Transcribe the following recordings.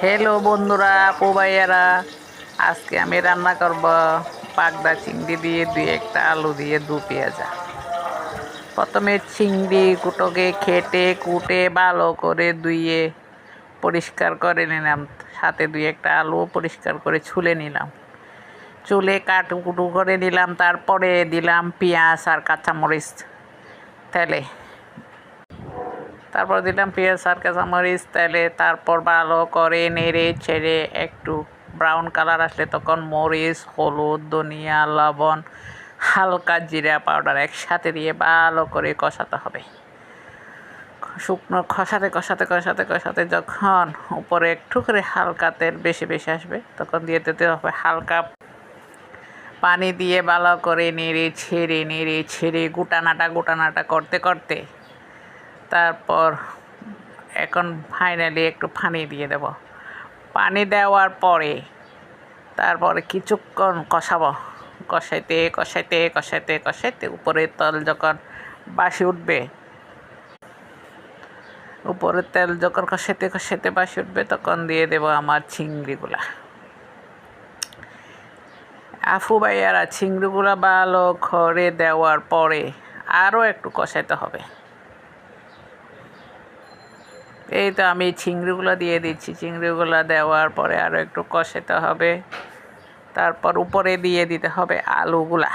Hello বন্ধুরা, আপু ভাইয়ারা, আজকে আমি রান্না করব পাগদা চিংড়ি দিয়ে দুই একটা আলু দিয়ে দু পেঁয়াজা। প্রথমে চিংড়ি কুটোকে কেটে কুটে ভালো করে ধুয়ে পরিষ্কার করে নিলাম, সাথে দুই একটা আলু পরিষ্কার করে ছুলে নিলাম, চুলে কাটুকুটু করে নিলাম। তারপরে দিলাম পেঁয়াজ আর কাঁচামরিচ তেলে, তারপর দিলাম পেঁয়াজ আর কাঁচামরিচ তেলে। তারপর ভালো করে নেড়ে ছেড়ে একটু ব্রাউন কালার আসলে তখন মরিচ, হলুদ, ধনিয়া, লবণ, হালকা জিরা পাউডার একসাথে দিয়ে ভালো করে কষাতে হবে। শুকনো কষাতে কষাতে কষাতে কষাতে যখন উপরে একটু করে হালকা তেল বেশি বেশি আসবে তখন দিয়ে দিতে হবে হালকা পানি দিয়ে ভালো করে নেড়ে ছেড়ে গোটানাটা করতে করতে তারপর এখন ফাইনালি একটু পানি দিয়ে দেব। পানি দেওয়ার পরে তারপরে কিছুক্ষণ কষাবো, কষাইতে উপরের তেল যখন বাসি উঠবে, উপরের তেল যখন কষাইতে বাসি উঠবে তখন দিয়ে দেব আমার চিংড়িগুলা। আফু ভাইয়ারা, চিংড়িগুলা ভালো করে দেওয়ার পরে আরও একটু কষাইতে হবে। এই তো আমি চিংড়িগুলো দিয়ে দিচ্ছি, চিংড়িগুলো দেওয়ার পরে আরও একটু কষাতে হবে। তারপর উপরে দিয়ে দিতে হবে আলুগুলা।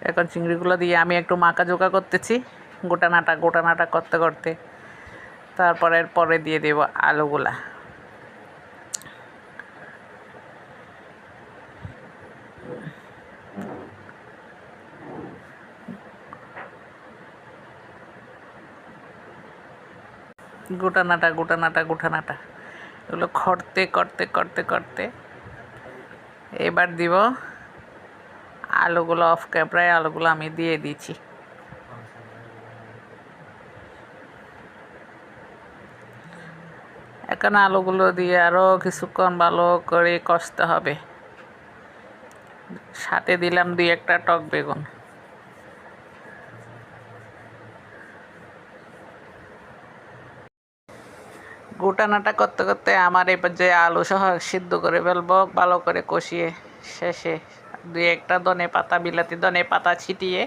এখন চিংড়িগুলো দিয়ে আমি একটু মাখাজোকা করতেছি, গোটানাটা করতে করতে। তারপরে পরে দিয়ে দেব আলুগুলা। গোটানাটা এগুলো করতে এবার দিব আলুগুলো। অফ ক্যামেরায় আলুগুলো আমি দিয়ে দিচ্ছি। এখন আলুগুলো দিয়ে আরও কিছুক্ষণ ভালো করে কষতে হবে। সাথে দিলাম দুই একটা টক বেগুন। গোটানাটা করতে করতে আমার এবার যে আলু সহ সিদ্ধ করে ফেলবো ভালো করে কষিয়ে, শেষে দুই একটা বিলাতি ধনে পাতা ছিটিয়ে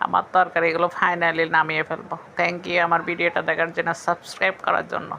আমার তরকারিগুলো ফাইনালি নামিয়ে ফেলবো। থ্যাংক ইউ আমার ভিডিওটা দেখার জন্য, সাবস্ক্রাইব করার জন্য।